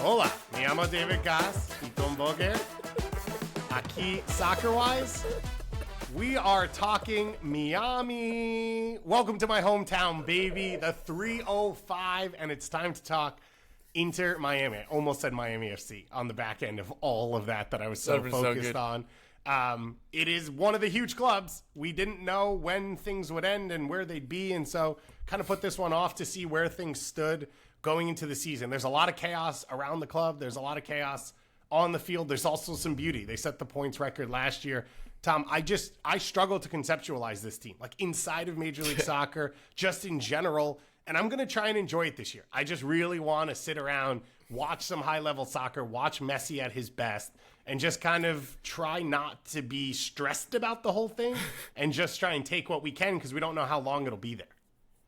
Hola, me llamo David Gass y Tom Boger. Aquí, soccer-wise, we are talking Miami. Welcome to my hometown, baby, the 305, and it's time to talk Inter Miami. I almost said Miami FC on the back end of all of that I was so focused on. It is one of the huge clubs. We didn't know when things would end and where they'd be, and so kind of put this one off to see where things stood going into the season. There's a lot of chaos around the club. There's a lot of chaos on the field. There's also some beauty. They set the points record last year. Tom, I struggle to conceptualize this team, like inside of Major League Soccer, just in general, and I'm going to try and enjoy it this year. I just really want to sit around, watch some high-level soccer, watch Messi at his best, and just kind of try not to be stressed about the whole thing and just try and take what we can because we don't know how long it'll be there.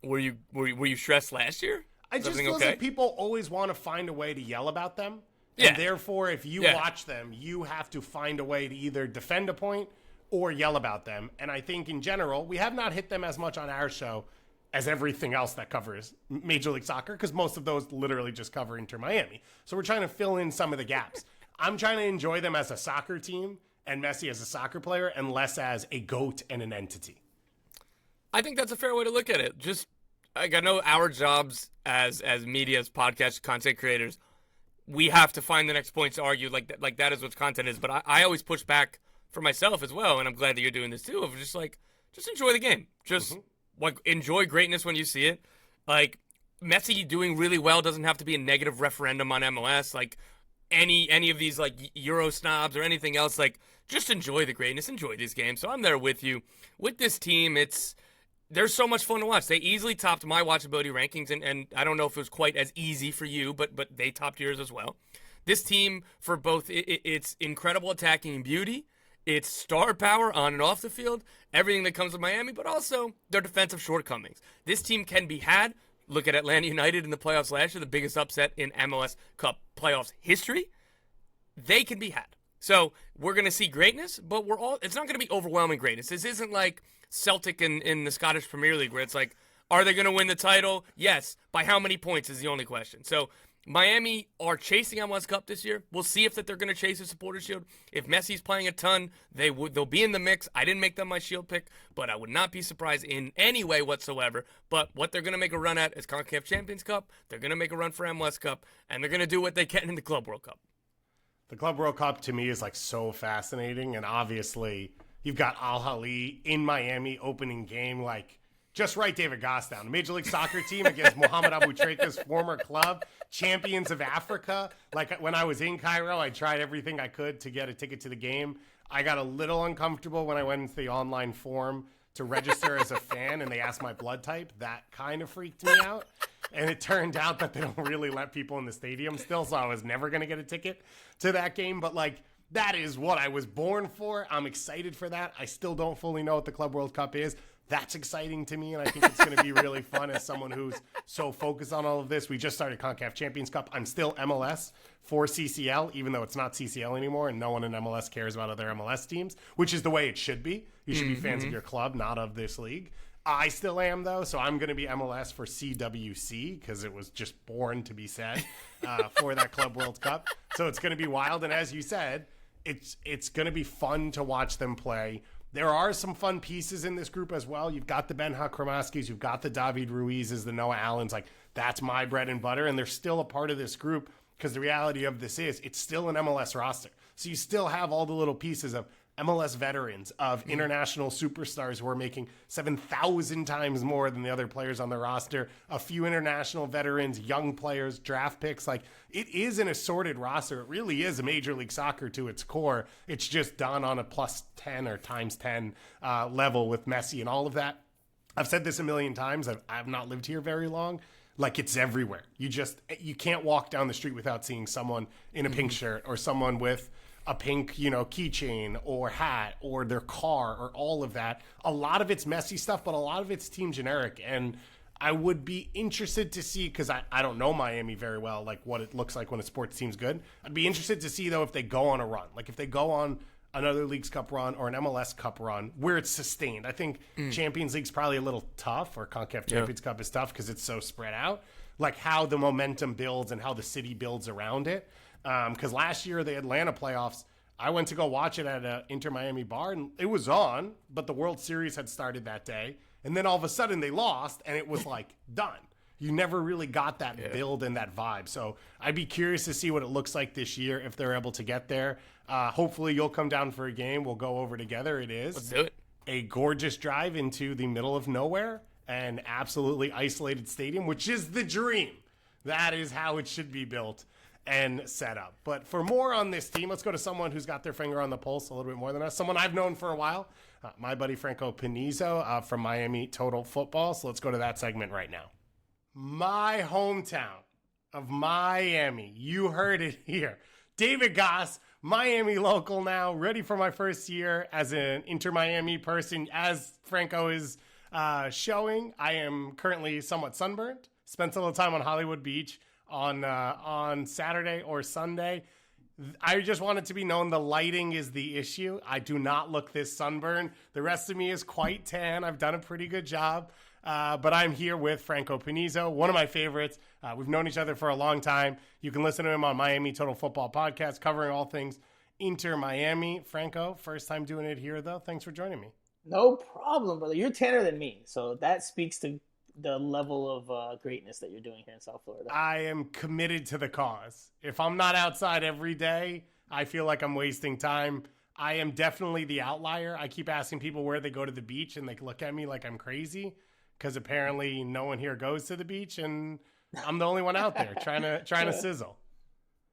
Were you stressed last year? I just feel like people always want to find a way to yell about them. Yeah. And therefore, if you watch them, you have to find a way to either defend a point or yell about them. And I think in general, we have not hit them as much on our show as everything else that covers Major League Soccer, because most of those literally just cover Inter Miami. So we're trying to fill in some of the gaps. I'm trying to enjoy them as a soccer team and Messi as a soccer player and less as a GOAT and an entity. I think that's a fair way to look at it. Just, like, I know our jobs as media, as podcast content creators, we have to find the next point to argue like that is what content is. But I always push back for myself as well, and I'm glad that you're doing this too, of just enjoy the game. Just enjoy greatness when you see it. Like, Messi doing really well doesn't have to be a negative referendum on MLS. Like, any of these, like, Euro snobs or anything else, like, just enjoy the greatness, enjoy these games. So I'm there with you. With this team, they're so much fun to watch. They easily topped my watchability rankings, and I don't know if it was quite as easy for you, but they topped yours as well. This team, for both its incredible attacking and beauty, its star power on and off the field, everything that comes with Miami, but also their defensive shortcomings. This team can be had. Look at Atlanta United in the playoffs last year, the biggest upset in MLS Cup playoffs history. They can be had. So we're going to see greatness, but it's not going to be overwhelming greatness. This isn't like Celtic in the Scottish Premier League where it's like, are they going to win the title? Yes. By how many points is the only question. So Miami are chasing MLS Cup this year. We'll see if they're going to chase the Supporters Shield. If Messi's playing a ton, they'll be in the mix. I didn't make them my Shield pick, but I would not be surprised in any way whatsoever. But what they're going to make a run at is CONCACAF Champions Cup. They're going to make a run for MLS Cup, and they're going to do what they can in the Club World Cup. The Club World Cup, to me, is like so fascinating, and obviously you've got Al-Ahly in Miami opening game, like, just write David Goss down. The Major League Soccer team against Mohamed Abu Treka's former club, champions of Africa. Like, when I was in Cairo, I tried everything I could to get a ticket to the game. I got a little uncomfortable when I went into the online form to register as a fan, and they asked my blood type. That kind of freaked me out. And it turned out that they don't really let people in the stadium still, so I was never going to get a ticket to that game. But, like, that is what I was born for. I'm excited for that. I still don't fully know what the Club World Cup is. That's exciting to me, and I think it's going to be really fun as someone who's so focused on all of this. We just started CONCACAF Champions Cup. I'm still MLS for CCL, even though it's not CCL anymore, and no one in MLS cares about other MLS teams, which is the way it should be. You should be fans of your club, not of this league. I still am, though, so I'm going to be MLS for CWC because it was just born to be said for that Club World Cup. So it's going to be wild, and as you said, it's going to be fun to watch them play. There are some fun pieces in this group as well. You've got the Ben-Hur Kramaskis, you've got the David Ruizes, the Noah Allens. Like, that's my bread and butter, and they're still a part of this group because the reality of this is it's still an MLS roster. So you still have all the little pieces of MLS veterans, of international superstars who are making 7,000 times more than the other players on the roster, a few international veterans, young players, draft picks. Like, it is an assorted roster. It really is a Major League Soccer to its core. It's just done on a plus 10 or times 10 level with Messi and all of that. I've said this a million times. I've not lived here very long. Like, it's everywhere. You can't walk down the street without seeing someone in a pink shirt or someone with a pink, keychain or hat or their car or all of that. A lot of it's Messi stuff, but a lot of it's team generic. And I would be interested to see, because I don't know Miami very well, like what it looks like when a sports team's good. I'd be interested to see, though, if they go on a run. Like if they go on another Leagues Cup run or an MLS Cup run where it's sustained. I think Champions League's probably a little tough, or CONCACAF Champions Cup is tough because it's so spread out. like how the momentum builds and how the city builds around it. Because last year, the Atlanta playoffs, I went to go watch it at an Inter Miami bar, and it was on, but the World Series had started that day. And then all of a sudden they lost, and it was like done. You never really got that build and that vibe. So I'd be curious to see what it looks like this year if they're able to get there. Hopefully you'll come down for a game. We'll go over together. It is Let's do it. A gorgeous drive into the middle of nowhere, an absolutely isolated stadium, which is the dream. That is how it should be built and set up. But for more on this team, let's go to someone who's got their finger on the pulse a little bit more than us. Someone I've known for a while, my buddy Franco Panizo from Miami Total Football. So let's go to that segment right now. My hometown of Miami. You heard it here. David Goss, Miami local now, ready for my first year as an Inter Miami person. As Franco is showing, I am currently somewhat sunburned. Spent a little time on Hollywood Beach on Saturday or Sunday. I just want it to be known the lighting is the issue. I do not look this sunburned. The rest of me is quite tan. I've done a pretty good job. But I'm here with Franco Panizo, one of my favorites. We've known each other for a long time. You can listen to him on Miami Total Football Podcast, covering all things Inter Miami. Franco, first time doing it here, though. Thanks for joining me. No problem, brother. You're tanner than me, so that speaks to the level of greatness that you're doing here in South Florida. I am committed to the cause. If I'm not outside every day, I feel like I'm wasting time. I am definitely the outlier. I keep asking people where they go to the beach, and they look at me like I'm crazy because apparently no one here goes to the beach, and I'm the only one out there trying to sizzle.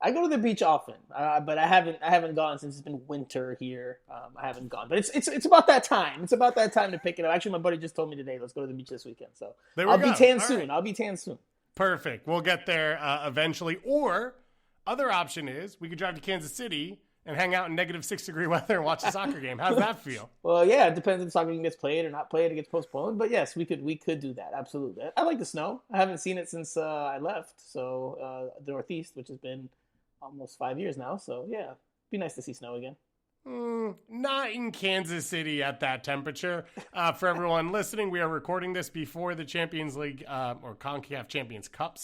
I go to the beach often, but I haven't gone since it's been winter here. I haven't gone, but it's about that time. It's about that time to pick it up. Actually, my buddy just told me today, let's go to the beach this weekend. So I'll be tan soon. Right. I'll be tan soon. Perfect. We'll get there eventually. Or other option is we could drive to Kansas City and hang out in -6-degree weather and watch a soccer game. How's that feel? Well, yeah, it depends if the soccer game gets played or not played. It gets postponed. But yes, we could do that. Absolutely. I like the snow. I haven't seen it since I left. So the Northeast, which has been almost 5 years now. So yeah, it'd be nice to see snow again. Not in Kansas City at that temperature. For everyone listening, we are recording this before the Champions League or CONCACAF Champions Cup,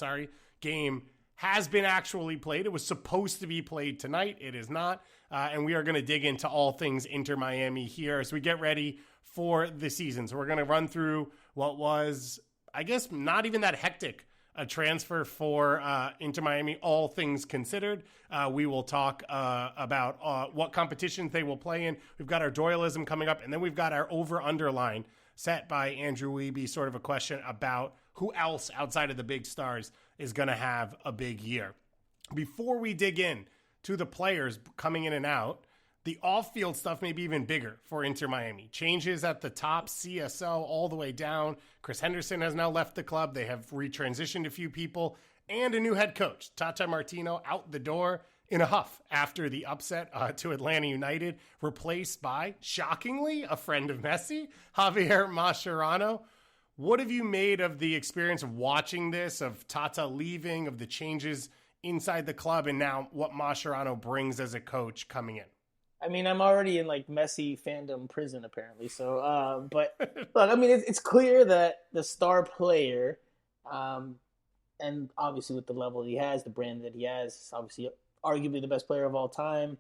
game has been actually played. It was supposed to be played tonight. It is not. And we are going to dig into all things Inter Miami here as we get ready for the season. So we're going to run through what was, I guess, not even that hectic a transfer for Inter Miami, all things considered. We will talk about what competitions they will play in. We've got our Doyalism coming up, and then we've got our over-under line set by Andrew Wiebe, sort of a question about who else outside of the big stars is going to have a big year. Before we dig in to the players coming in and out, the off-field stuff may be even bigger for Inter Miami. Changes at the top, CSO all the way down. Chris Henderson has now left the club. They have retransitioned a few people and a new head coach. Tata Martino out the door in a huff after the upset to Atlanta United, replaced by, shockingly, a friend of Messi, Javier Mascherano. What have you made of the experience of watching this, of Tata leaving, of the changes inside the club, and now what Mascherano brings as a coach coming in? I mean, I'm already in like Messi fandom prison apparently. So, but look, I mean, it's clear that the star player, and obviously with the level he has, the brand that he has, obviously arguably the best player of all time,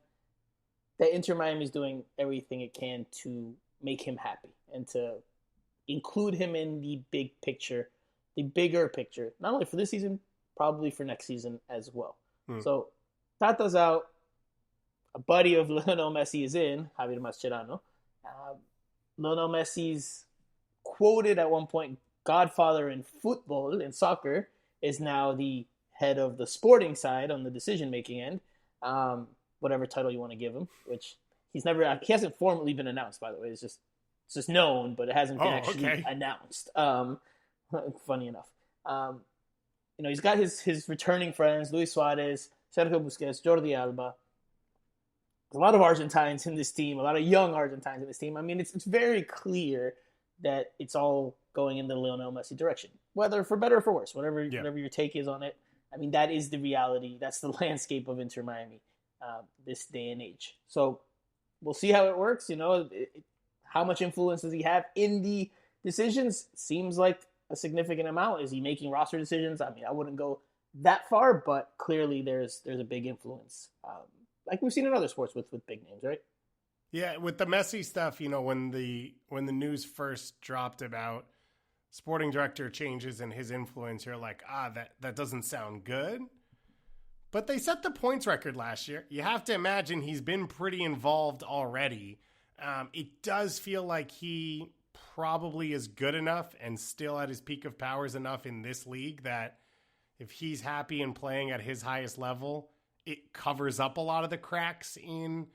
that Inter Miami is doing everything it can to make him happy and to include him in the big picture, the bigger picture, not only for this season, probably for next season as well. So Tata's out. A buddy of Lionel Messi is in, Javier Mascherano. Lionel Messi's quoted at one point, godfather in football, in soccer, is now the head of the sporting side on the decision-making end. Whatever title you want to give him, which he hasn't formally been announced, by the way. It's just known, but it hasn't been actually announced. Funny enough. He's got his returning friends, Luis Suarez, Sergio Busquets, Jordi Alba. There's a lot of Argentines in this team, a lot of young Argentines in this team. I mean, it's very clear that it's all going in the Lionel Messi direction, whether for better or for worse, whatever your take is on it. I mean, that is the reality. That's the landscape of Inter Miami this day and age. So we'll see how it works. How much influence does he have in the decisions? Seems like a significant amount? Is he making roster decisions? I mean, I wouldn't go that far, but clearly there's a big influence, like we've seen in other sports with big names, right? Yeah, with the Messi stuff, when the news first dropped about sporting director changes and his influence, you're like, that doesn't sound good. But they set the points record last year. You have to imagine he's been pretty involved already. It does feel like he probably is good enough and still at his peak of powers enough in this league that if he's happy and playing at his highest level, it covers up a lot of the cracks in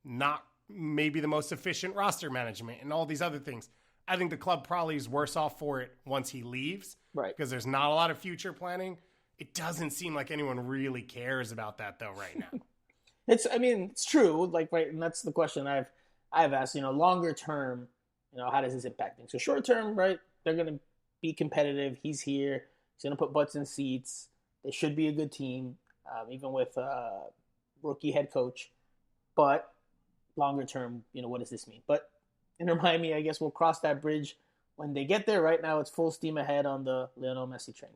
not maybe the most efficient roster management and all these other things. I think the club probably is worse off for it once he leaves, right? Because there's not a lot of future planning. It doesn't seem like anyone really cares about that though right now. It's true. Like, right. And that's the question I've asked, longer term, how does this impact things? So short term, right. They're going to be competitive. He's here. He's going to put butts in seats. They should be a good team, even with rookie head coach. But longer term, what does this mean? But Inter Miami, I guess we'll cross that bridge when they get there. Right now, it's full steam ahead on the Lionel Messi train.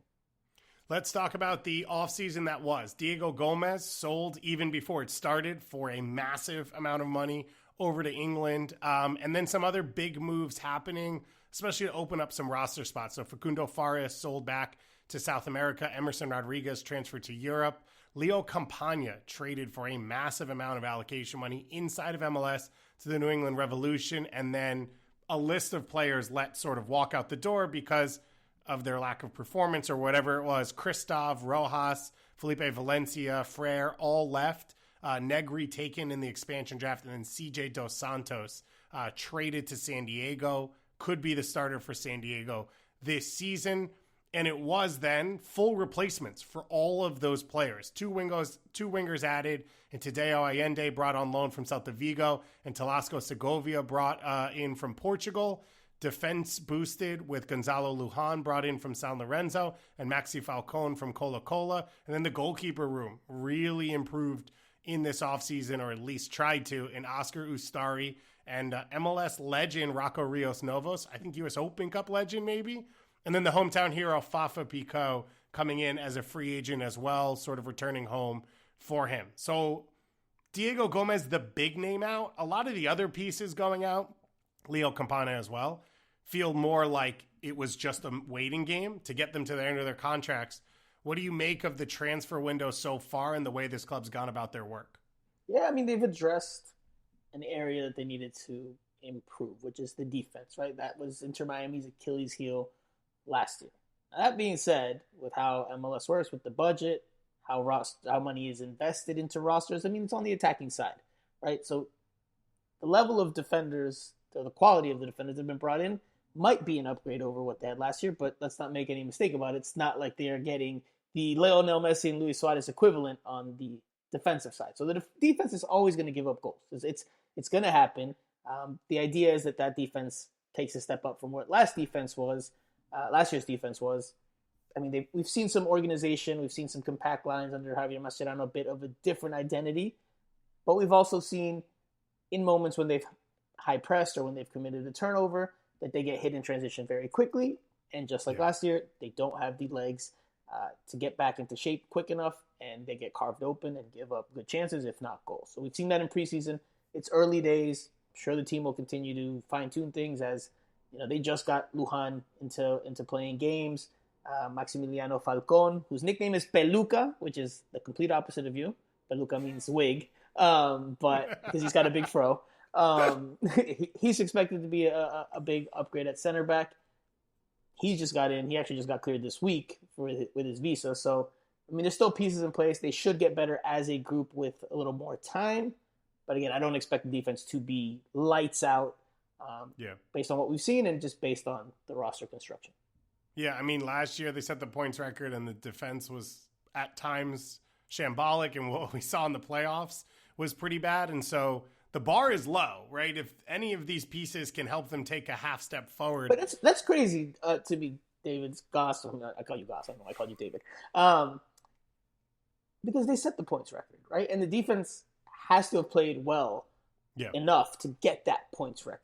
Let's talk about the offseason that was. Diego Gomez sold even before it started for a massive amount of money over to England. And then some other big moves happening, especially to open up some roster spots. So Facundo Fares sold back to South America. Emerson Rodriguez transferred to Europe. Leo Campagna traded for a massive amount of allocation money inside of MLS to the New England Revolution. And then a list of players let sort of walk out the door because of their lack of performance or whatever it was. Christoph, Rojas, Felipe Valencia, Frere all left. Negri taken in the expansion draft, and then CJ Dos Santos traded to San Diego. Could be the starter for San Diego this season. And it was then full replacements for all of those players. Two wingers added, and Tadeo Allende brought on loan from Celta Vigo, and Talasco Segovia brought in from Portugal. Defense boosted with Gonzalo Lujan brought in from San Lorenzo and Maxi Falcon from Colo-Colo. And then the goalkeeper room really improved in this offseason, or at least tried to, in Oscar Ustari and MLS legend Rocco Rios Novos. I think US Open Cup legend maybe. And then the hometown hero Fafa Pico coming in as a free agent as well, sort of returning home for him. So Diego Gomez, the big name out. A lot of the other pieces going out, Leo Campana as well, feel more like it was just a waiting game to get them to the end of their contracts. What do you make of the transfer window so far and the way this club's gone about their work? Yeah, they've addressed an area that they needed to improve, which is the defense, right? That was Inter Miami's Achilles heel last year. Now, that being said, with how MLS works, with the budget, how money is invested into rosters, it's on the attacking side, right? So the level of defenders, the quality of the defenders that have been brought in might be an upgrade over what they had last year, but let's not make any mistake about it. It's not like they are getting the Lionel Messi and Luis Suarez equivalent on the defensive side. So the defense is always going to give up goals. It's going to happen. The idea is that defense takes a step up from what last year's defense was. We've seen some organization. We've seen some compact lines under Javier Mascherano, a bit of a different identity. But we've also seen in moments when they've high pressed or when they've committed a turnover that they get hit in transition very quickly. And just like last year, they don't have the legs to get back into shape quick enough, and they get carved open and give up good chances, if not goals. So we've seen that in preseason. It's early days. I'm sure the team will continue to fine-tune things as they just got Lujan into playing games. Maximiliano Falcon, whose nickname is Peluca, which is the complete opposite of you. Peluca means wig, but because he's got a big fro. He's expected to be a big upgrade at center back. He just got in. He actually just got cleared this week with his visa. So, there's still pieces in place. They should get better as a group with a little more time. But again, I don't expect the defense to be lights out based on what we've seen and just based on the roster construction. Yeah, last year they set the points record and the defense was at times shambolic, and what we saw in the playoffs was pretty bad. And so the bar is low, right? If any of these pieces can help them take a half step forward. But that's crazy to be David's Goss. I call you Goss. I don't know. I called you David. Because they set the points record, right? And the defense has to have played well enough to get that points record.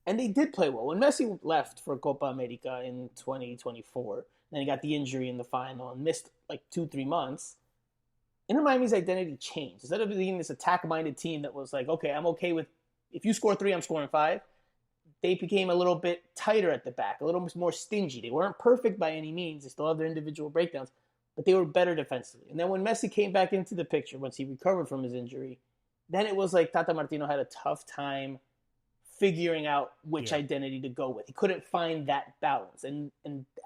And they did play well. When Messi left for Copa America in 2024, then he got the injury in the final and missed like 2-3 months. Inter Miami's identity changed. Instead of being this attack-minded team that was like, okay, I'm okay with if you score 3, I'm scoring 5. They became a little bit tighter at the back, a little more stingy. They weren't perfect by any means. They still have their individual breakdowns, but they were better defensively. And then when Messi came back into the picture, once he recovered from his injury, then it was like Tata Martino had a tough time figuring out which identity to go with. He couldn't find that balance. And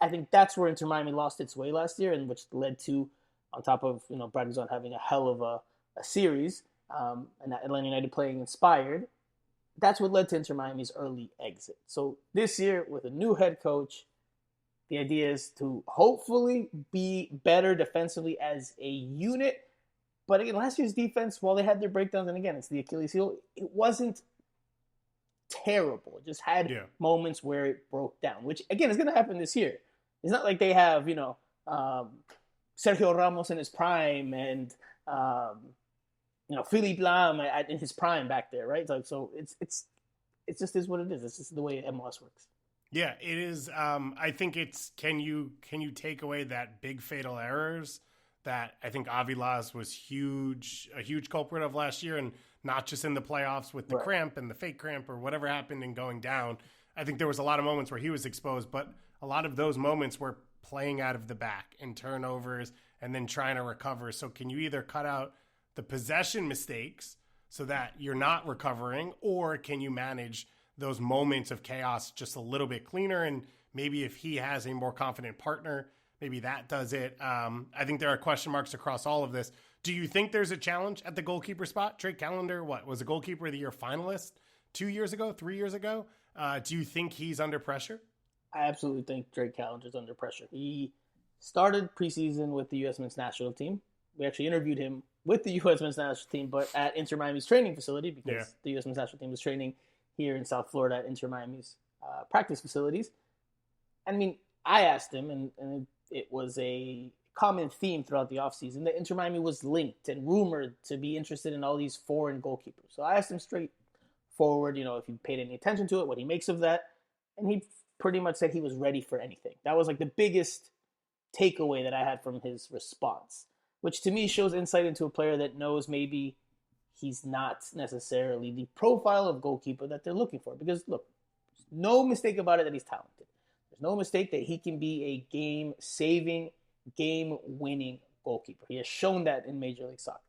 I think that's where Inter Miami lost its way last year, and which led to, on top of, Bradley having a hell of a series, and Atlanta United playing inspired, that's what led to Inter Miami's early exit. So this year, with a new head coach, the idea is to hopefully be better defensively as a unit. But again, last year's defense, while they had their breakdowns, and again, it's the Achilles heel, it wasn't terrible. It just had moments where it broke down, which again is going to happen this year. It's not like they have, Sergio Ramos in his prime and Philippe Lam in his prime back there, right? So it's just is what it is. It's just the way MLS works. Yeah, it is. I think it's can you take away that big fatal errors that I think Avilas was a huge culprit of last year, and not just in the playoffs with the cramp and the fake cramp or whatever happened and going down. I think there was a lot of moments where he was exposed, but a lot of those moments were playing out of the back and turnovers and then trying to recover. So can you either cut out the possession mistakes so that you're not recovering, or can you manage those moments of chaos just a little bit cleaner? And maybe if he has a more confident partner, maybe that does it. I think there are question marks across all of this. Do you think there's a challenge at the goalkeeper spot? Drake Callender, was a goalkeeper of the year finalist 3 years ago? Do you think he's under pressure? I absolutely think Drake Callender's under pressure. He started preseason with the U.S. men's national team. We actually interviewed him with the U.S. men's national team, but at Inter Miami's training facility, because the U.S. men's national team was training here in South Florida at Inter Miami's practice facilities. I mean, I asked him, and it was a common theme throughout the offseason that Inter Miami was linked and rumored to be interested in all these foreign goalkeepers. So I asked him straightforward, if he paid any attention to it, what he makes of that. And he pretty much said he was ready for anything. That was like the biggest takeaway that I had from his response, which to me shows insight into a player that knows maybe he's not necessarily the profile of goalkeeper that they're looking for. Because, look, there's no mistake about it that he's talented. There's no mistake that he can be a game-saving, game-winning goalkeeper. He has shown that in Major League Soccer.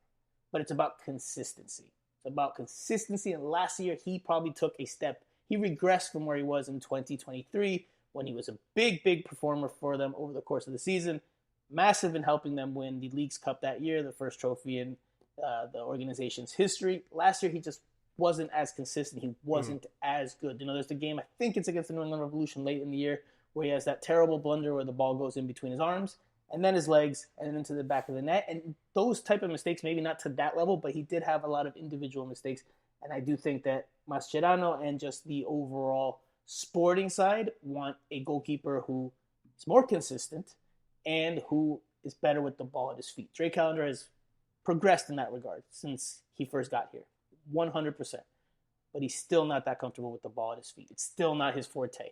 But it's about consistency. It's about consistency, and last year he probably took a step. He regressed from where he was in 2023 when he was a big, big performer for them over the course of the season. Massive in helping them win the Leagues Cup that year, the first trophy in the organization's history. Last year he just wasn't as consistent. He wasn't as good. There's the game, I think it's against the New England Revolution late in the year, where he has that terrible blunder where the ball goes in between his arms and then his legs and then into the back of the net. And those type of mistakes, maybe not to that level, but he did have a lot of individual mistakes. And I do think that Mascherano and just the overall sporting side want a goalkeeper who is more consistent and who is better with the ball at his feet. Drake Callender has progressed in that regard since he first got here, 100%. But he's still not that comfortable with the ball at his feet. It's still not his forte.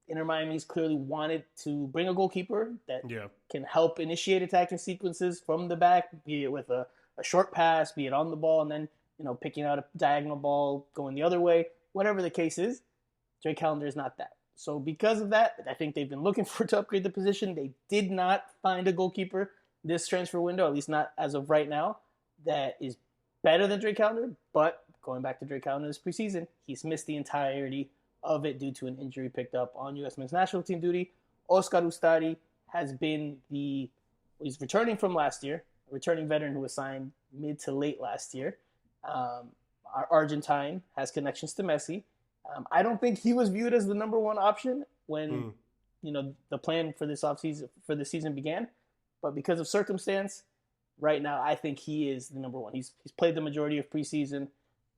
Inter Miami's clearly wanted to bring a goalkeeper that can help initiate attacking sequences from the back, be it with a short pass, be it on the ball, and then picking out a diagonal ball going the other way. Whatever the case is, Drake Callender is not that. So because of that, I think they've been looking to upgrade the position. They did not find a goalkeeper this transfer window, at least not as of right now, that is better than Drake Callender. But going back to Drake Callender this preseason, he's missed the entirety of it due to an injury picked up on U.S. men's national team duty. Oscar Ustari has been he's returning from last year, a returning veteran who was signed mid to late last year. Our Argentine has connections to Messi. I don't think he was viewed as the number one option when the plan for this offseason for the season began, but because of circumstance, right now I think he is the number one. He's played the majority of preseason.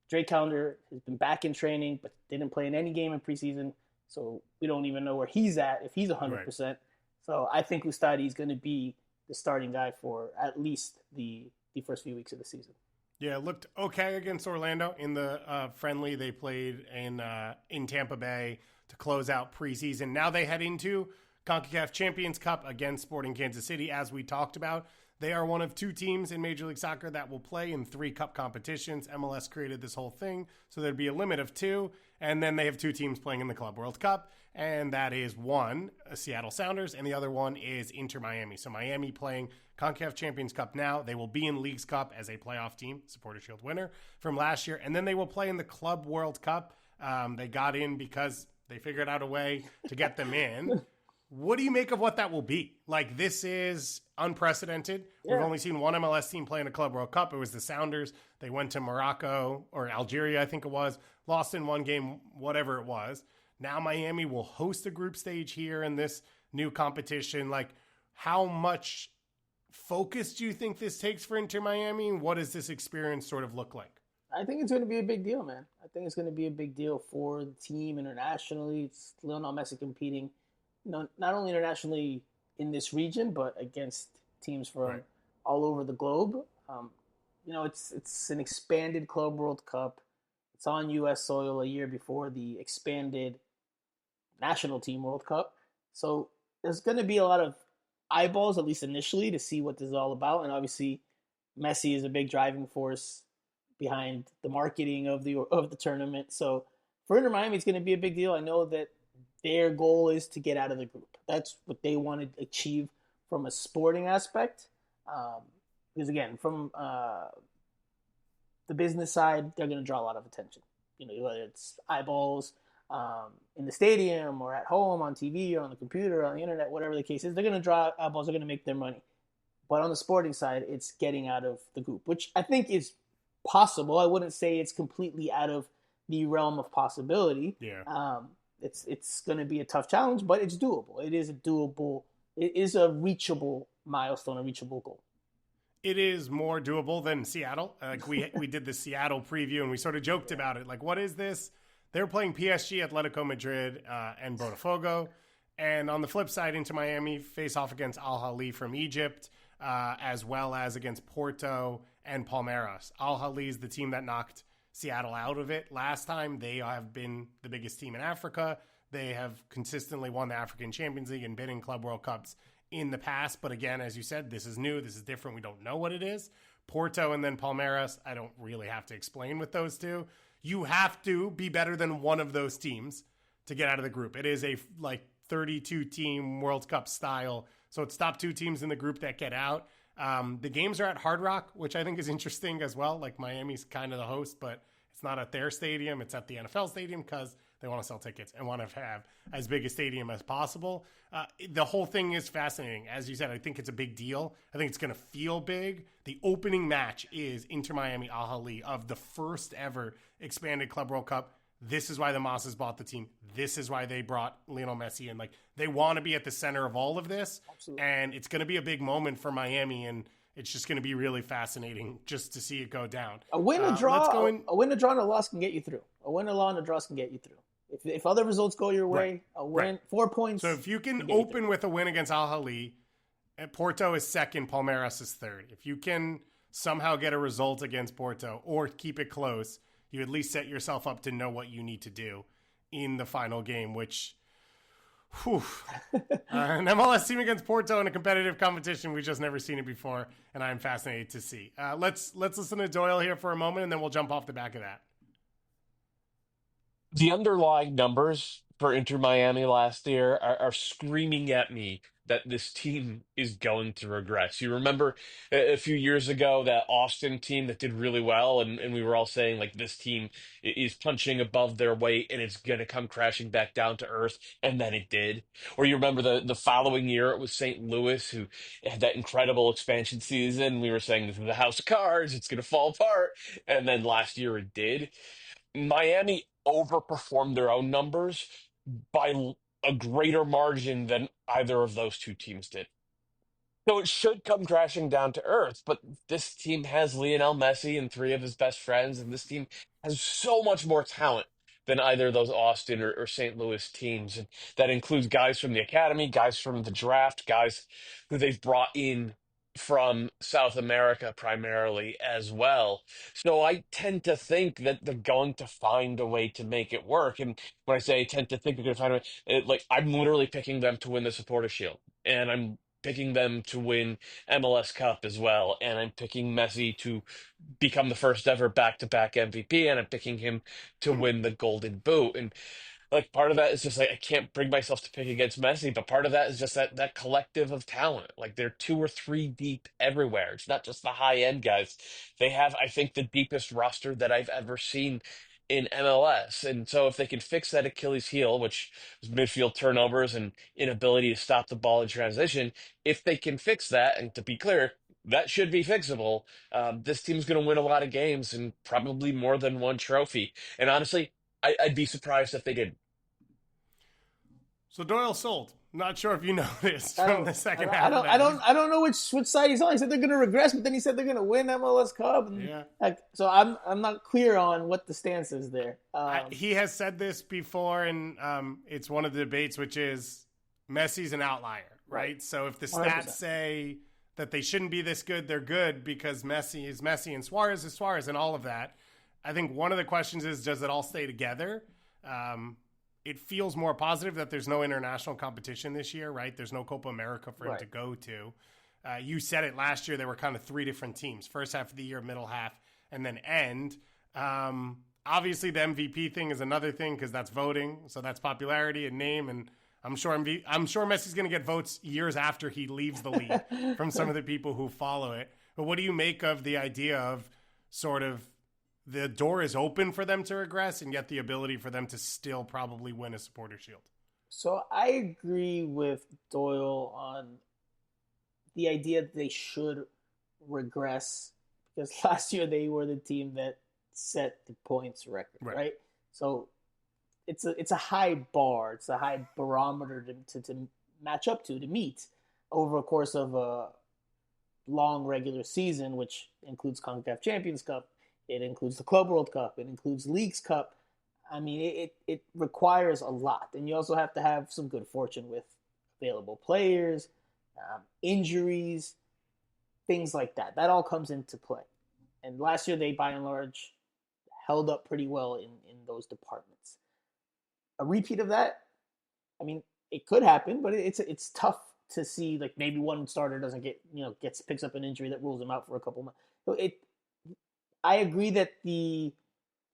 Drake Callender has been back in training, but didn't play in any game in preseason, so we don't even know where he's at if he's 100%. Right. So I think Ustadi is going to be the starting guy for at least the first few weeks of the season. Yeah, it looked okay against Orlando in the friendly they played in Tampa Bay to close out preseason. Now they head into CONCACAF Champions Cup against Sporting Kansas City, as we talked about. They are one of two teams in Major League Soccer that will play in 3 cup competitions. MLS created this whole thing, so there'd be a limit of 2. And then they have 2 teams playing in the Club World Cup, and that is one, Seattle Sounders, and the other one is Inter Miami. So Miami playing CONCACAF Champions Cup now. They will be in Leagues Cup as a playoff team, Supporter Shield winner from last year, and then they will play in the Club World Cup. They got in because they figured out a way to get them in. What do you make of what that will be? Like, this is unprecedented. Yeah. We've only seen one MLS team play in a Club World Cup. It was the Sounders. They went to Morocco or Algeria, I think it was, lost in one game, whatever it was. Now Miami will host a group stage here in this new competition. Like, how much focus do you think this takes for Inter Miami? What does this experience sort of look like? I think it's going to be a big deal, man. I think it's going to be a big deal for the team internationally. It's Lionel Messi competing, not only internationally in this region, but against teams from all over the globe. It's an expanded Club World Cup. It's on U.S. soil a year before the expanded National Team World Cup. So there's going to be a lot of eyeballs, at least initially, to see what this is all about. And obviously, Messi is a big driving force behind the marketing of the tournament. So for Inter Miami, it's going to be a big deal. I know that their goal is to get out of the group. That's what they want to achieve from a sporting aspect. Because again, from the business side, they're going to draw a lot of attention. Whether it's eyeballs in the stadium or at home on TV or on the computer or on the internet, whatever the case is, they're going to draw eyeballs. They're going to make their money. But on the sporting side, it's getting out of the group, which I think is possible. I wouldn't say it's completely out of the realm of possibility. Yeah. It's going to be a tough challenge, but it's doable. It is a reachable milestone, a reachable goal. It is more doable than Seattle. Like we did the Seattle preview and we sort of joked about it. Like, what is this? They're playing PSG, Atletico Madrid, and Botafogo. And on the flip side, Inter Miami face off against Al Ahly from Egypt, as well as against Porto and Palmeiras. Al Ahly is the team that knocked Seattle out of it last time. They have been the biggest team in Africa. They have consistently won the African Champions League and been in Club World Cups in the past. But again, as you said, this is new. This is different. We don't know what it is. Porto and then Palmeiras, I don't really have to explain with those two. You have to be better than one of those teams to get out of the group. It is a 32-team World Cup style. So it's top 2 teams in the group that get out. The games are at Hard Rock, which I think is interesting as well. Like, Miami's kind of the host, but it's not at their stadium. It's at the NFL stadium because they want to sell tickets and want to have as big a stadium as possible. The whole thing is fascinating. As you said, I think it's a big deal. I think it's going to feel big. The opening match is Inter Miami Al Ahly of the first ever expanded Club World Cup. This is why the Mosses bought the team. This is why they brought Lionel Messi in. Like, they want to be at the center of all of this. Absolutely. And it's going to be a big moment for Miami, and it's just going to be really fascinating just to see it go down. A win, a draw, a win, a draw, and a loss can get you through. A win, a loss, and a draw can get you through. If other results go your way, a win, 4 points. So if you can open with a win against Al Ahly, Porto is second, Palmeiras is third. If you can somehow get a result against Porto or keep it close, you at least set yourself up to know what you need to do in the final game, which, an MLS team against Porto in a competitive competition, we've just never seen it before, and I'm fascinated to see. Let's listen to Doyle here for a moment, and then we'll jump off the back of that. The underlying numbers for Inter Miami last year are screaming at me that this team is going to regress. You remember a few years ago that Austin team that did really well, and we were all saying, like, this team is punching above their weight and it's going to come crashing back down to earth, and then it did. Or you remember the following year it was St. Louis who had that incredible expansion season. We were saying this is a house of cards, it's going to fall apart, and then last year it did. Miami overperformed their own numbers by a greater margin than either of those two teams did. So it should come crashing down to earth, but this team has Lionel Messi and 3 of his best friends, and this team has so much more talent than either of those Austin or St. Louis teams. And that includes guys from the academy, guys from the draft, guys who they've brought in from South America primarily as well. So I tend to think that they're going to find a way to make it work. And when I say I tend to think they're going to find a way, like I'm literally picking them to win the Supporter Shield, and I'm picking them to win MLS Cup as well, and I'm picking Messi to become the first ever back-to-back MVP, and I'm picking him to win the Golden Boot. And like part of that is just like I can't bring myself to pick against Messi, but part of that is just that collective of talent. Like they're two or three deep everywhere. It's not just the high end guys. They have, I think, the deepest roster that I've ever seen in MLS. And so if they can fix that Achilles heel, which is midfield turnovers and inability to stop the ball in transition, if they can fix that, and to be clear, that should be fixable. This team's going to win a lot of games and probably more than one trophy. And honestly, I'd be surprised if they didn't. So Doyle sold. Not sure if you noticed from the second half. I don't know which side he's on. He said they're going to regress, but then he said they're going to win MLS Cup. And yeah. So I'm not clear on what the stance is there. He has said this before, and it's one of the debates, which is Messi's an outlier, right? So if the stats 100%. say that they shouldn't be this good, they're good because Messi is Messi and Suarez is Suarez and all of that. I think one of the questions is, does it all stay together? It feels more positive that there's no international competition this year, right? There's no Copa America for him to go to. You said it last year. There were kind of three different teams, first half of the year, middle half, and then end. Obviously, the MVP thing is another thing because that's voting. So that's popularity and name. And I'm sure Messi's going to get votes years after he leaves the league from some of the people who follow it. But what do you make of the idea of sort of the door is open for them to regress and yet the ability for them to still probably win a Supporter Shield? So I agree with Doyle on the idea that they should regress because last year they were the team that set the points record, right? So it's a high bar. It's a high barometer to match up to meet over a course of a long regular season, which includes CONCACAF Champions Cup. It includes the Club World Cup. It includes Leagues Cup. I mean, it requires a lot. And you also have to have some good fortune with available players, injuries, things like that. That all comes into play. And last year, they, by and large, held up pretty well in those departments. A repeat of that, I mean, it could happen, but it's tough to see. Like maybe one starter doesn't picks up an injury that rules him out for a couple months. So I agree that the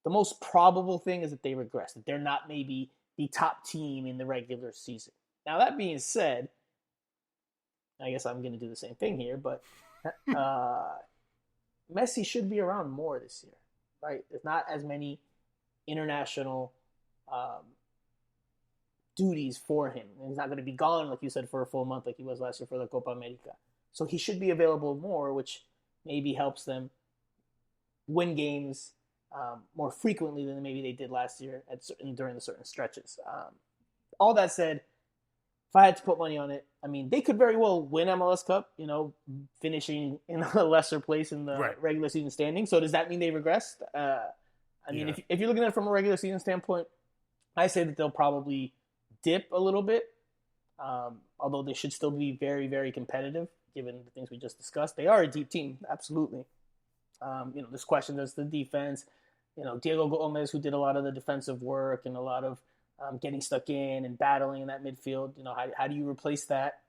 most probable thing is that they regress, that they're not maybe the top team in the regular season. Now, that being said, I guess I'm going to do the same thing here, but Messi should be around more this year, right? There's not as many international duties for him. And he's not going to be gone, like you said, for a full month like he was last year for the Copa America. So he should be available more, which maybe helps them win games more frequently than maybe they did last year during the certain stretches. All that said, if I had to put money on it, I mean, they could very well win MLS Cup, finishing in a lesser place in the regular season standing. So does that mean they regressed? I mean, if you're looking at it from a regular season standpoint, I say that they'll probably dip a little bit, although they should still be very, very competitive given the things we just discussed. They are a deep team, absolutely. There's questions as the defense. Diego Gomez, who did a lot of the defensive work and a lot of getting stuck in and battling in that midfield. How do you replace that?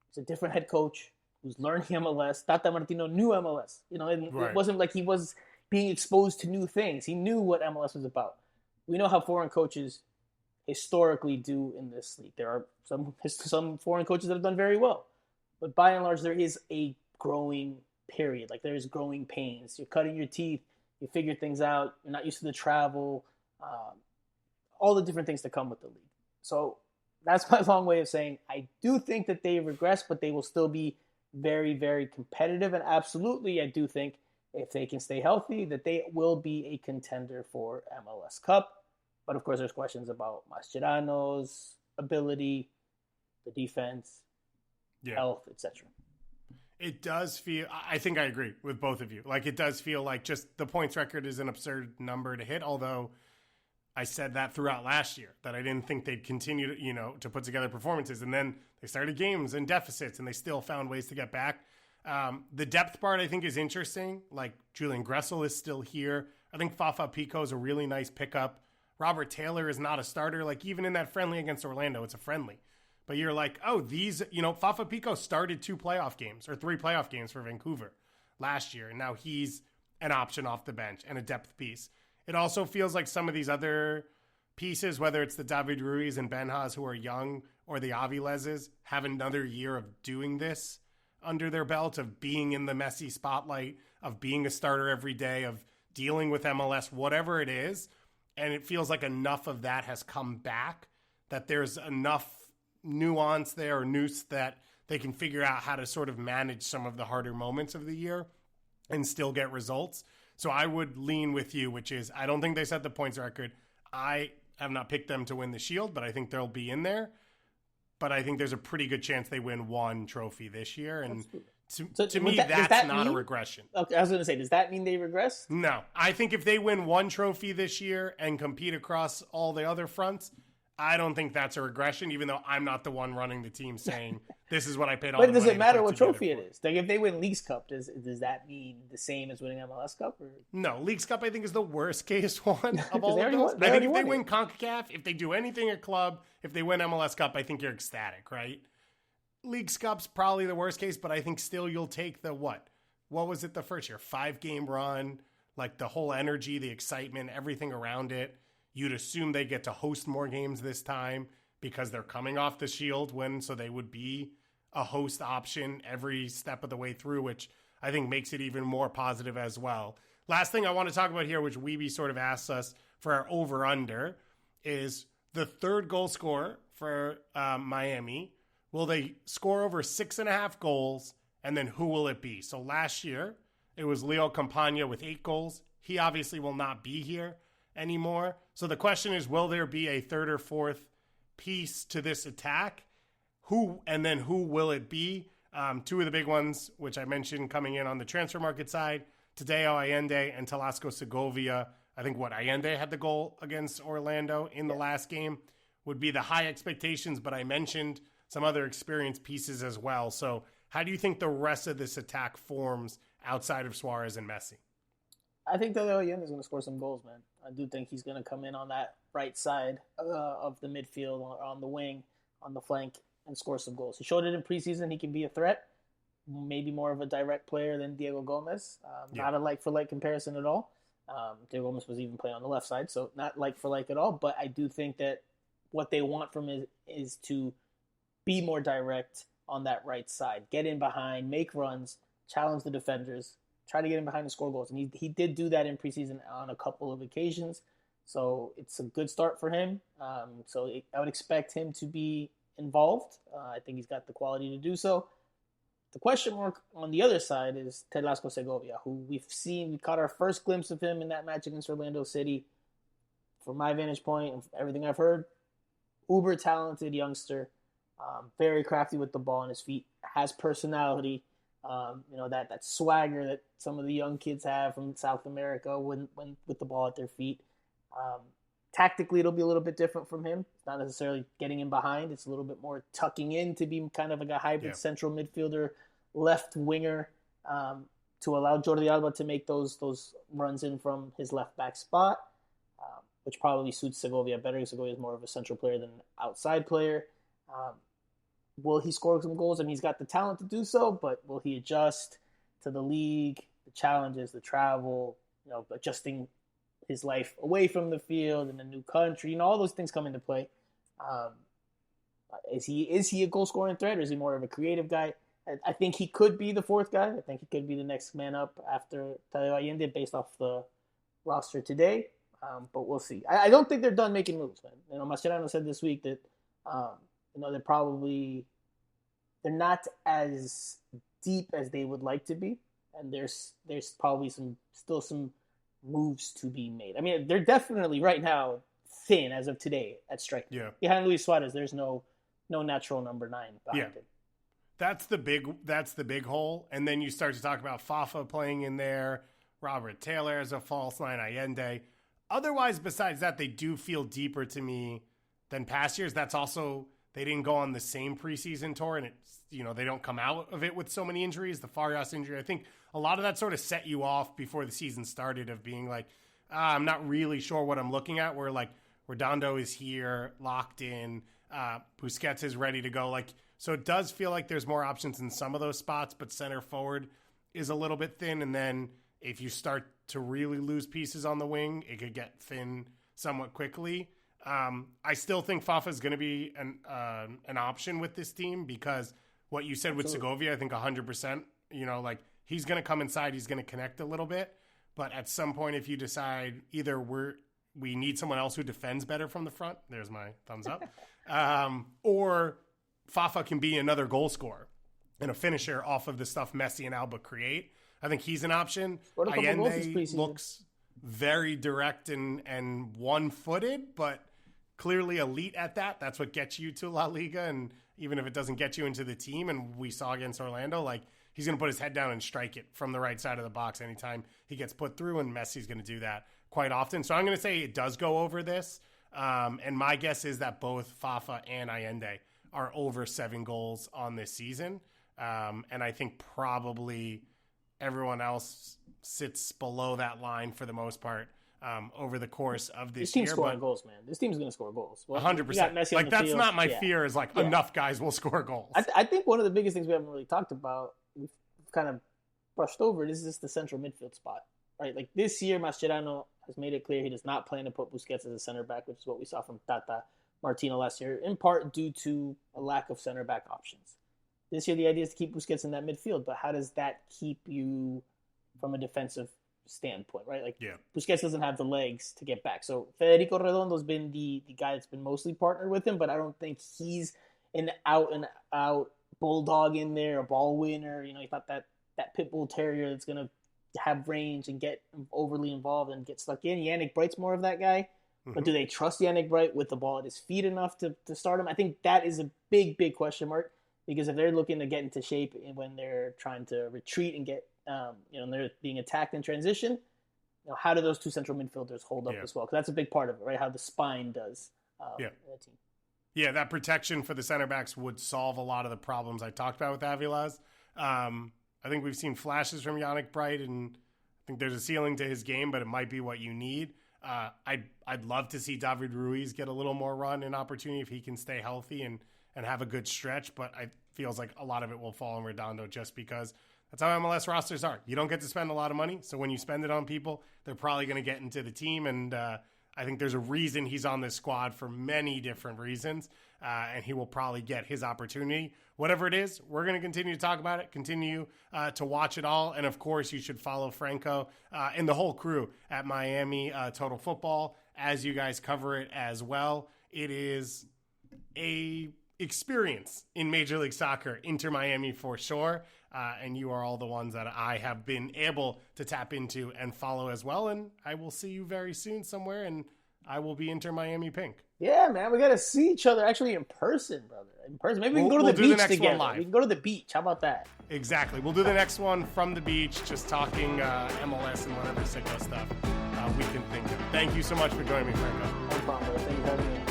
It's a different head coach who's learning MLS. Tata Martino knew MLS. It wasn't like he was being exposed to new things. He knew what MLS was about. We know how foreign coaches historically do in this league. There are some foreign coaches that have done very well, but by and large, there is a growing period. Like there's growing pains. You're cutting your teeth. You figure things out. You're not used to the travel. All the different things that come with the league. So that's my long way of saying I do think that they regress, but they will still be very, very competitive. And absolutely, I do think if they can stay healthy, that they will be a contender for MLS Cup. But of course, there's questions about Mascherano's ability, the defense, health, etc. It does feel, I think I agree with both of you. Like, it does feel like just the points record is an absurd number to hit, although I said that throughout last year, that I didn't think they'd continue to, to put together performances. And then they started games and deficits, and they still found ways to get back. The depth part, I think, is interesting. Like, Julian Gressel is still here. I think Fafa Pico is a really nice pickup. Robert Taylor is not a starter. Like, even in that friendly against Orlando, it's a friendly. But you're like, oh, these, Fafa Pico started 3 playoff games for Vancouver last year. And now he's an option off the bench and a depth piece. It also feels like some of these other pieces, whether it's the David Ruiz and Ben Haas who are young, or the Avilezes, have another year of doing this under their belt, of being in the Messi spotlight, of being a starter every day, of dealing with MLS, whatever it is. And it feels like enough of that has come back, that there's enough nuance there, or noose, that they can figure out how to sort of manage some of the harder moments of the year and still get results. So I would lean with you, which is, I don't think they set the points record. I have not picked them to win the Shield, but I think they'll be in there. But I think there's a pretty good chance they win one trophy this year. And to me, that's not a regression. Okay, I was going to say, does that mean they regress? No. I think if they win one trophy this year and compete across all the other fronts, I don't think that's a regression, even though I'm not the one running the team saying, this is what I paid all the money. But does it matter what trophy it is? Like, if they win Leagues Cup, does that mean the same as winning MLS Cup? Or? No, Leagues Cup, I think, is the worst case one of all of those. I think if they win CONCACAF, if they do anything at club, if they win MLS Cup, I think you're ecstatic, right? Leagues Cup's probably the worst case, but I think still you'll take the what was it the first year? 5-game run, like the whole energy, the excitement, everything around it. You'd assume they get to host more games this time because they're coming off the Shield win, so they would be a host option every step of the way through, which I think makes it even more positive as well. Last thing I want to talk about here, which Weeby sort of asks us for our over-under, is the third goal scorer for Miami. Will they score over 6.5 goals, and then who will it be? So last year, it was Leo Campagna with 8 goals. He obviously will not be here anymore. So the question is, will there be a third or fourth piece to this attack? Who will it be? 2 of the big ones, which I mentioned coming in on the transfer market side, Tadeo Allende and Talasco Segovia. I think Allende had the goal against Orlando in the last game, would be the high expectations, but I mentioned some other experienced pieces as well. So how do you think the rest of this attack forms outside of Suarez and Messi? I think Tadeo Allende is going to score some goals, man. I do think he's going to come in on that right side of the midfield, on the wing, on the flank, and score some goals. He showed it in preseason. He can be a threat, maybe more of a direct player than Diego Gomez. Not a like-for-like comparison at all. Diego Gomez was even playing on the left side, so not like-for-like at all. But I do think that what they want from him is to be more direct on that right side. Get in behind, make runs, challenge the defenders, try to get in behind and score goals. And he did do that in preseason on a couple of occasions. So it's a good start for him. I would expect him to be involved. I think he's got the quality to do so. The question mark on the other side is Telasco Segovia, who we caught our first glimpse of him in that match against Orlando City. From my vantage point and everything I've heard, uber talented youngster, very crafty with the ball on his feet, has personality. That swagger that some of the young kids have from South America when with the ball at their feet. Tactically, it'll be a little bit different from him. It's not necessarily getting in behind. It's a little bit more tucking in to be kind of like a hybrid central midfielder, left winger, to allow Jordi Alba to make those runs in from his left back spot, which probably suits Segovia better. Segovia is more of a central player than an outside player. Will he score some goals? I mean, he's got the talent to do so, but will he adjust to the league, the challenges, the travel, adjusting his life away from the field in a new country, all those things come into play. Is he a goal scoring threat, or is he more of a creative guy? I think he could be the fourth guy. I think he could be the next man up after Tadeo Allende based off the roster today. But we'll see. I don't think they're done making moves, man. Mascherano said this week that they're not as deep as they would like to be, and there's probably still some moves to be made. I mean, they're definitely right now thin as of today at striker. Yeah. Behind Luis Suarez, there's no natural number 9 behind him. That's the big hole. And then you start to talk about Fafa playing in there, Robert Taylor as a false line, Allende. otherwise, besides that, they do feel deeper to me than past years. That's also, they didn't go on the same preseason tour, and it's, they don't come out of it with so many injuries. The Farias injury, I think a lot of that sort of set you off before the season started of being like, I'm not really sure what I'm looking at. Where like Redondo is here, locked in, Busquets is ready to go. So it does feel like there's more options in some of those spots, but center forward is a little bit thin. And then if you start to really lose pieces on the wing, it could get thin somewhat quickly. I still think Fafa is going to be an option with this team because what you said with Segovia, I think 100%, he's going to come inside, he's going to connect a little bit. But at some point, if you decide either we need someone else who defends better from the front, there's my thumbs up, or Fafa can be another goal scorer and a finisher off of the stuff Messi and Alba create. I think he's an option. Allende looks very direct and one-footed, but clearly elite at that. That's what gets you to La Liga, and even if it doesn't get you into the team, and we saw against Orlando, he's going to put his head down and strike it from the right side of the box anytime he gets put through, and Messi's going to do that quite often. So I'm going to say it does go over this, and my guess is that both Fafa and Allende are over 7 goals on this season, and I think probably everyone else sits below that line for the most part over the course of this year. This team's scoring goals, man. This team's going to score goals. 100%. That's not my fear is enough guys will score goals. I think one of the biggest things we haven't really talked about, we've kind of brushed over, is just the central midfield spot, right? This year, Mascherano has made it clear he does not plan to put Busquets as a center back, which is what we saw from Tata Martino last year, in part due to a lack of center back options. This year, the idea is to keep Busquets in that midfield, but how does that keep you from a defensive standpoint, right? Busquets doesn't have the legs to get back. So Federico Redondo's been the guy that's been mostly partnered with him, but I don't think he's an out-and-out bulldog in there, a ball winner. He's not that pit bull terrier that's going to have range and get overly involved and get stuck in. Yannick Bright's more of that guy. Mm-hmm. But do they trust Yannick Bright with the ball at his feet enough to start him? I think that is a big, big question mark, because if they're looking to get into shape when they're trying to retreat and get, and they're being attacked in transition, how do those two central midfielders hold up as well? Because that's a big part of it, right? How the spine does in the team. Yeah, that protection for the center backs would solve a lot of the problems I talked about with Avila's. I think we've seen flashes from Yannick Bright, and I think there's a ceiling to his game, but it might be what you need. I'd love to see David Ruiz get a little more run and opportunity if he can stay healthy and have a good stretch, but it feels like a lot of it will fall on Redondo just because that's how MLS rosters are. You don't get to spend a lot of money, so when you spend it on people, they're probably going to get into the team, and I think there's a reason he's on this squad for many different reasons, and he will probably get his opportunity. Whatever it is, we're going to continue to talk about it, continue to watch it all, and of course, you should follow Franco and the whole crew at Miami Total Football as you guys cover it as well. It is a experience in Major League Soccer, Inter Miami for sure, and you are all the ones that I have been able to tap into and follow as well, and I will see you very soon somewhere, and I will be Inter Miami Pink. Yeah, man, we got to see each other actually in person, brother. In person. Maybe we can go to the beach together. We can go to the beach. How about that? Exactly. We'll do the next one from the beach, just talking MLS and whatever sicko stuff we can think of. Thank you so much for joining me, Franco. No problem, brother. Thank you for having me.